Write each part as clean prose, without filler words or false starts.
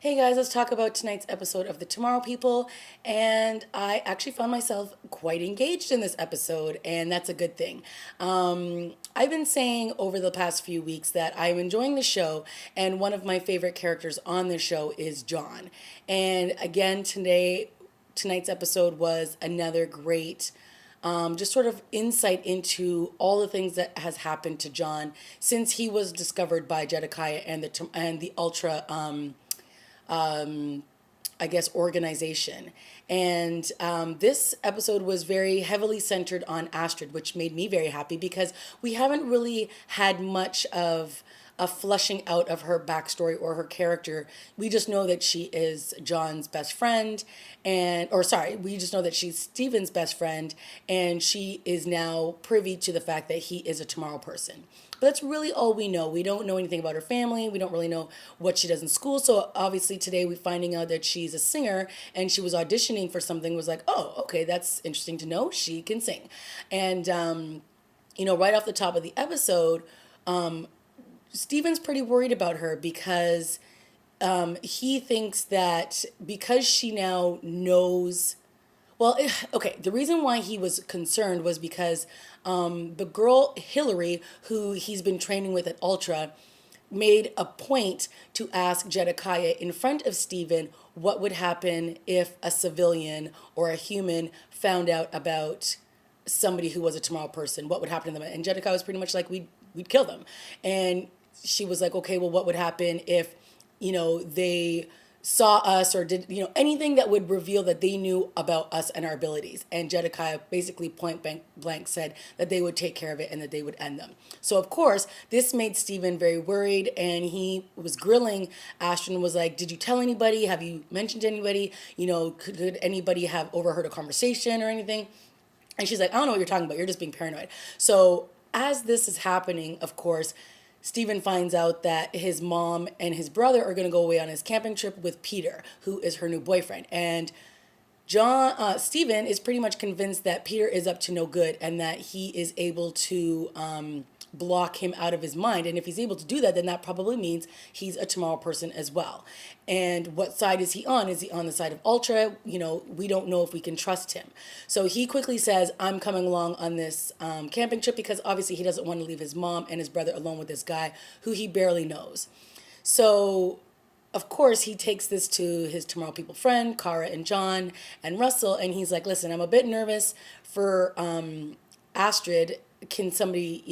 Hey guys, let's talk about tonight's episode of The Tomorrow People. And I actually found myself quite engaged in this episode, and that's a good thing. I've been saying over the past few weeks that I'm enjoying the show, and one of my favorite characters on the show is John. And again, tonight's episode was another great just sort of insight into all the things that has happened to John since he was discovered by Jedekiah and the Ultra I guess, organization. And this episode was very heavily centered on Astrid, which made me very happy because we haven't really had much of a flushing out of her backstory or her character. We just know that she is John's best friend, we just know that she's Stephen's best friend, and she is now privy to the fact that he is a Tomorrow person. But that's really all we know. We don't know anything about her family. We don't really know what she does in school. So obviously today we're finding out that she's a singer and she was auditioning for something. Was like, oh, okay, that's interesting to know. She can sing, and right off the top of the episode, Steven's pretty worried about her because he thinks that because she now knows. Well, okay, the reason why he was concerned was because the girl, Hillary, who he's been training with at Ultra, made a point to ask Jedekiah in front of Stephen what would happen if a civilian or a human found out about somebody who was a Tomorrow person. What would happen to them? And Jedekiah was pretty much like, we'd kill them. And she was like, okay, well, what would happen if, they saw us or did, anything that would reveal that they knew about us and our abilities. And Jedekiah basically blank said that they would take care of it and that they would end them. So, of course, this made Stephen very worried, and he was grilling Ashton and was like, did you tell anybody? Have you mentioned to anybody? Could anybody have overheard a conversation or anything? And she's like, I don't know what you're talking about. You're just being paranoid. So as this is happening, of course, Stephen finds out that his mom and his brother are going to go away on his camping trip with Peter, who is her new boyfriend. And Stephen is pretty much convinced that Peter is up to no good and that he is able to block him out of his mind. And if he's able to do that, then that probably means he's a Tomorrow person as well. And what side is he on? Is he on the side of Ultra? We don't know if we can trust him. So he quickly says, I'm coming along on this camping trip because obviously he doesn't want to leave his mom and his brother alone with this guy who he barely knows. So of course, he takes this to his Tomorrow People friend, Kara and John and Russell, and he's like, listen, I'm a bit nervous for Astrid. Can somebody,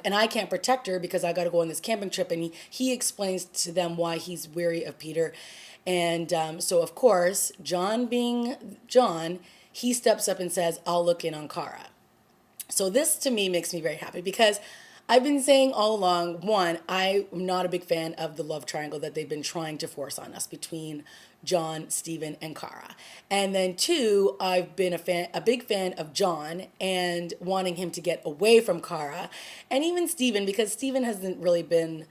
and I can't protect her because I got to go on this camping trip. And he explains to them why he's wary of Peter. And so, of course, John being John, he steps up and says, I'll look in on Kara. So this to me makes me very happy because I've been saying all along, one, I'm not a big fan of the love triangle that they've been trying to force on us between John, Stephen, and Kara. And then two, I've been a big fan of John and wanting him to get away from Kara, and even Stephen because Stephen hasn't really been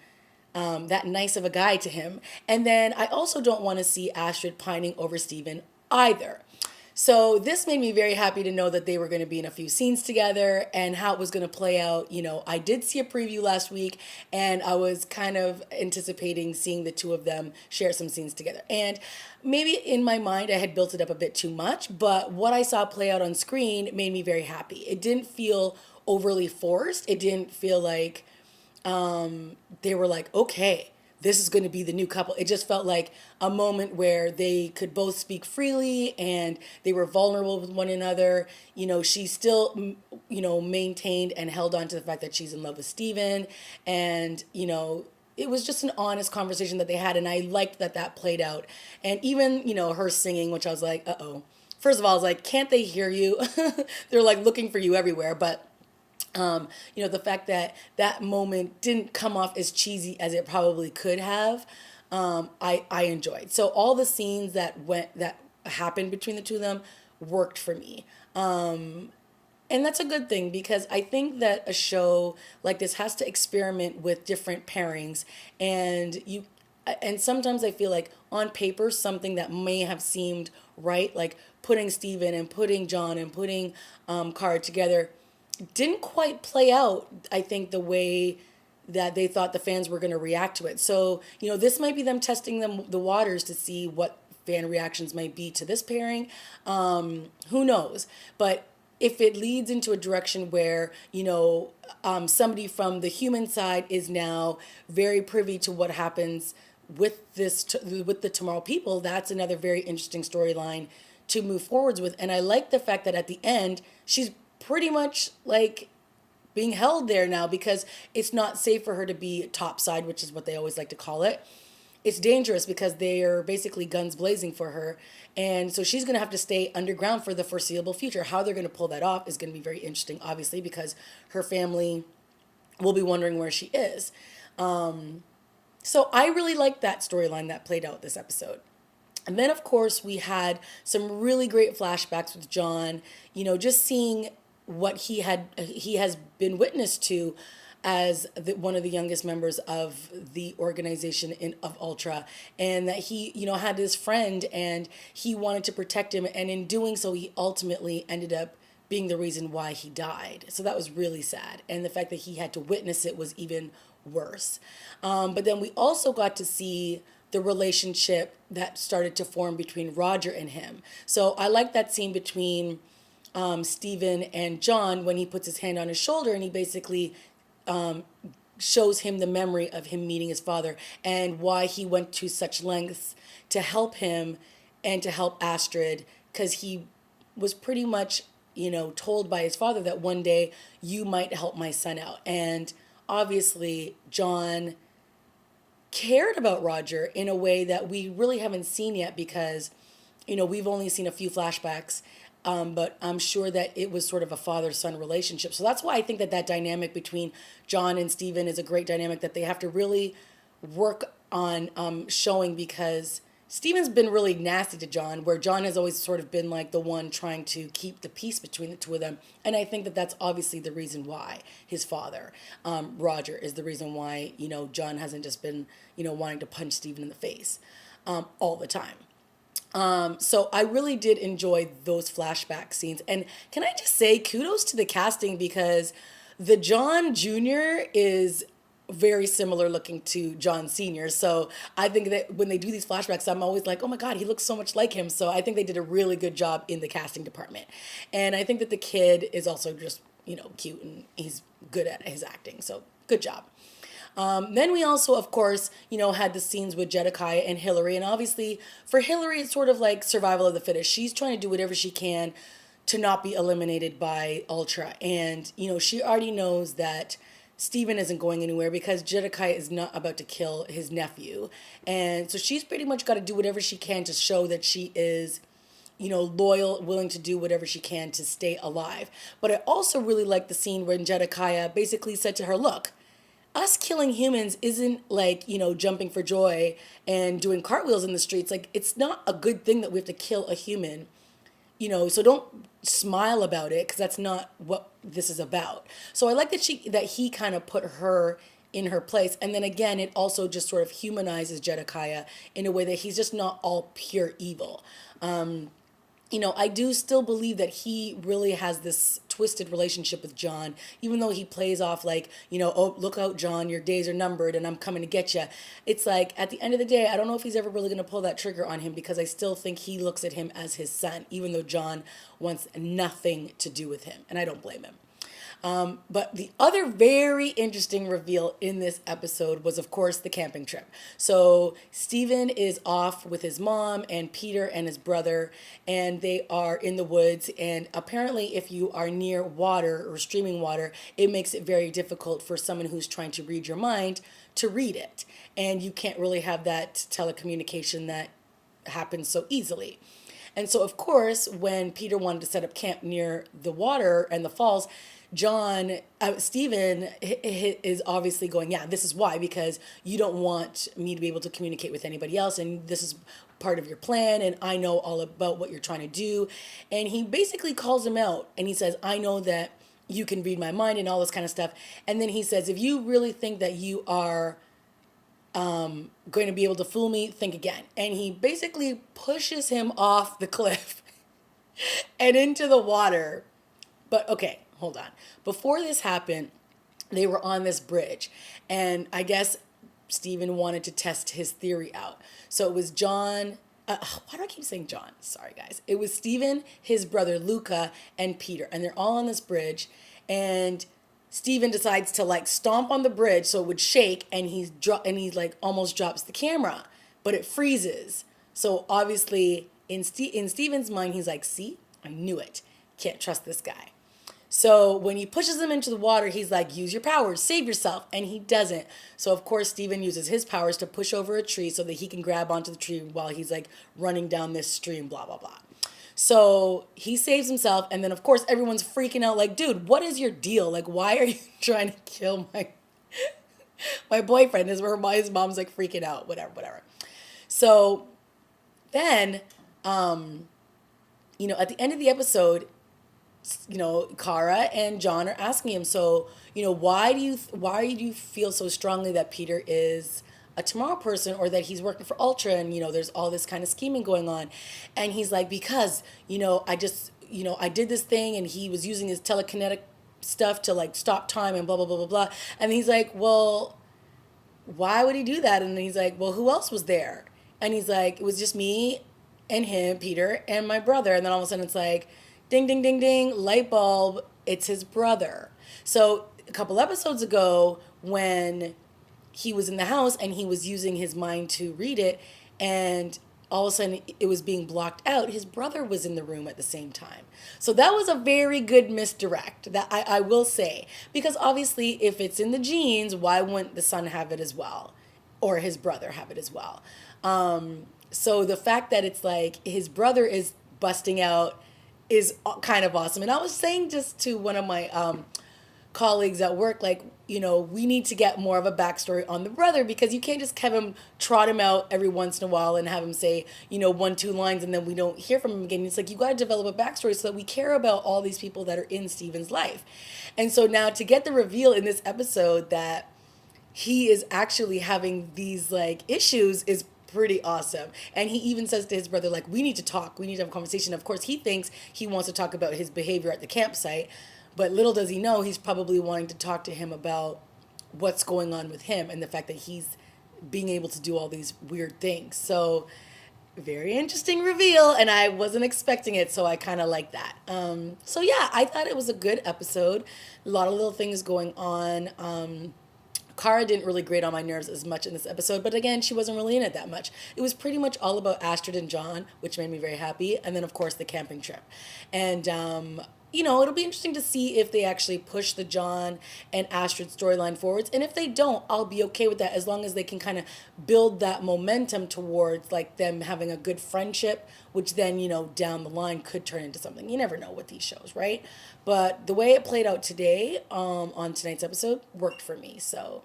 that nice of a guy to him. And then I also don't want to see Astrid pining over Stephen either. So this made me very happy to know that they were going to be in a few scenes together and how it was going to play out. I did see a preview last week and I was kind of anticipating seeing the two of them share some scenes together. And maybe in my mind I had built it up a bit too much, but what I saw play out on screen made me very happy. It didn't feel overly forced. It didn't feel like they were like, okay, this is going to be the new couple. It just felt like a moment where they could both speak freely and they were vulnerable with one another. She still, maintained and held on to the fact that she's in love with Stephen. And, it was just an honest conversation that they had. And I liked that played out. And even, her singing, which I was like, uh-oh. First of all, I was like, can't they hear you? They're like looking for you everywhere. But the fact that that moment didn't come off as cheesy as it probably could have, I enjoyed. So all the scenes that happened between the two of them worked for me. And that's a good thing because I think that a show like this has to experiment with different pairings, and sometimes I feel like on paper something that may have seemed right, like putting Stephen and putting John and putting Kara together, didn't quite play out, I think, the way that they thought the fans were going to react to it. So, this might be them testing the waters to see what fan reactions might be to this pairing. Who knows? But if it leads into a direction where, somebody from the human side is now very privy to what happens with with the Tomorrow People, that's another very interesting storyline to move forwards with. And I like the fact that at the end, she's pretty much like being held there now, because it's not safe for her to be topside, which is what they always like to call it. It's dangerous because they are basically guns blazing for her. And so she's going to have to stay underground for the foreseeable future. How they're going to pull that off is going to be very interesting, obviously, because her family will be wondering where she is. So I really liked that storyline that played out this episode. And then, of course, we had some really great flashbacks with John, just seeing what he has been witness to as one of the youngest members of the organization of Ultra, and that he, had this friend and he wanted to protect him. And in doing so, he ultimately ended up being the reason why he died. So that was really sad. And the fact that he had to witness it was even worse. But then we also got to see the relationship that started to form between Roger and him. So I like that scene between Steven and John when he puts his hand on his shoulder and he basically shows him the memory of him meeting his father and why he went to such lengths to help him and to help Astrid, because he was pretty much, told by his father that one day you might help my son out. And obviously John cared about Roger in a way that we really haven't seen yet, because, we've only seen a few flashbacks. But I'm sure that it was sort of a father-son relationship. So that's why I think that dynamic between John and Steven is a great dynamic that they have to really work on showing, because Steven's been really nasty to John, where John has always sort of been like the one trying to keep the peace between the two of them. And I think that that's obviously the reason why his father, Roger, is the reason why, John hasn't just been, wanting to punch Steven in the face all the time. So I really did enjoy those flashback scenes. And can I just say kudos to the casting, because the John Jr. is very similar looking to John Sr. So I think that when they do these flashbacks, I'm always like, oh my God, he looks so much like him. So I think they did a really good job in the casting department. And I think that the kid is also just, cute, and he's good at his acting. So good job. Then we also, of course, had the scenes with Jedediah and Hillary. And obviously for Hillary, it's sort of like survival of the fittest. She's trying to do whatever she can to not be eliminated by Ultra. And, she already knows that Steven isn't going anywhere because Jedediah is not about to kill his nephew. And so she's pretty much got to do whatever she can to show that she is, loyal, willing to do whatever she can to stay alive. But I also really like the scene when Jedediah basically said to her, look, us killing humans isn't like, jumping for joy and doing cartwheels in the streets. Like, it's not a good thing that we have to kill a human, so don't smile about it, because that's not what this is about. So I like that he kind of put her in her place. And then again, it also just sort of humanizes Jedediah in a way that he's just not all pure evil. I do still believe that he really has this twisted relationship with John, even though he plays off like, oh, look out, John, your days are numbered and I'm coming to get you. It's like, at the end of the day, I don't know if he's ever really going to pull that trigger on him, because I still think he looks at him as his son, even though John wants nothing to do with him. And I don't blame him. But the other very interesting reveal in this episode was, of course, the camping trip. So Steven is off with his mom and Peter and his brother, and they are in the woods. And apparently, if you are near water or streaming water, it makes it very difficult for someone who's trying to read your mind to read it. And you can't really have that telecommunication that happens so easily. And so, of course, when Peter wanted to set up camp near the water and the falls, Steven is obviously going, yeah, this is why, because you don't want me to be able to communicate with anybody else, and this is part of your plan, and I know all about what you're trying to do. And he basically calls him out, and he says, I know that you can read my mind and all this kind of stuff. And then he says, if you really think that you are going to be able to fool me, think again. And he basically pushes him off the cliff and into the water. But okay, hold on. Before this happened, they were on this bridge. And I guess Steven wanted to test his theory out. So it was John. Why do I keep saying John? Sorry, guys. It was Steven, his brother Luca, and Peter. And they're all on this bridge. And Steven decides to like stomp on the bridge so it would shake. And he like almost drops the camera. But it freezes. So obviously in Steven's mind, he's like, see, I knew it. Can't trust this guy. So when he pushes him into the water, he's like, use your powers, save yourself. And he doesn't. So of course, Steven uses his powers to push over a tree so that he can grab onto the tree while he's like running down this stream, blah, blah, blah. So he saves himself. And then of course, everyone's freaking out like, dude, what is your deal? Like, why are you trying to kill my boyfriend? Is where his mom's like freaking out, whatever. So then, at the end of the episode, Kara and John are asking him, so, why do you feel so strongly that Peter is a Tomorrow person, or that he's working for Ultra, and, there's all this kind of scheming going on? And he's like, because, I did this thing and he was using his telekinetic stuff to like stop time and blah, blah, blah, blah, blah. And he's like, well, why would he do that? And he's like, well, who else was there? And he's like, it was just me and him, Peter, and my brother. And then all of a sudden it's like, ding, ding, ding, ding, light bulb, it's his brother. So a couple episodes ago, when he was in the house and he was using his mind to read it, and all of a sudden it was being blocked out, his brother was in the room at the same time. So that was a very good misdirect, that I will say. Because obviously, if it's in the genes, why wouldn't the son have it as well? Or his brother have it as well? So the fact that it's like his brother is busting out is kind of awesome. And I was saying just to one of my colleagues at work, like, we need to get more of a backstory on the brother, because you can't just have him trot him out every once in a while and have him say, 1-2 lines, and then we don't hear from him again. It's like, you got to develop a backstory so that we care about all these people that are in Steven's life. And so now to get the reveal in this episode that he is actually having these like issues is pretty awesome. And he even says to his brother, like, we need to talk. We need to have a conversation. Of course, he thinks he wants to talk about his behavior at the campsite. But little does he know, he's probably wanting to talk to him about what's going on with him and the fact that he's being able to do all these weird things. So very interesting reveal. And I wasn't expecting it. So I kind of like that. So yeah, I thought it was a good episode. A lot of little things going on. Kara didn't really grate on my nerves as much in this episode, but again, she wasn't really in it that much. It was pretty much all about Astrid and John, which made me very happy, and then of course the camping trip. And it'll be interesting to see if they actually push the John and Astrid storyline forwards, and if they don't, I'll be okay with that, as long as they can kind of build that momentum towards like them having a good friendship, which then, down the line could turn into something. You never know with these shows, right? But the way it played out today, on tonight's episode, worked for me. So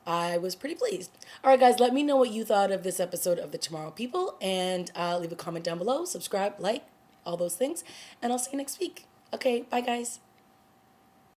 I was pretty pleased. All right, guys, let me know what you thought of this episode of The Tomorrow People, and leave a comment down below, subscribe, like, all those things, and I'll see you next week. Okay, bye, guys.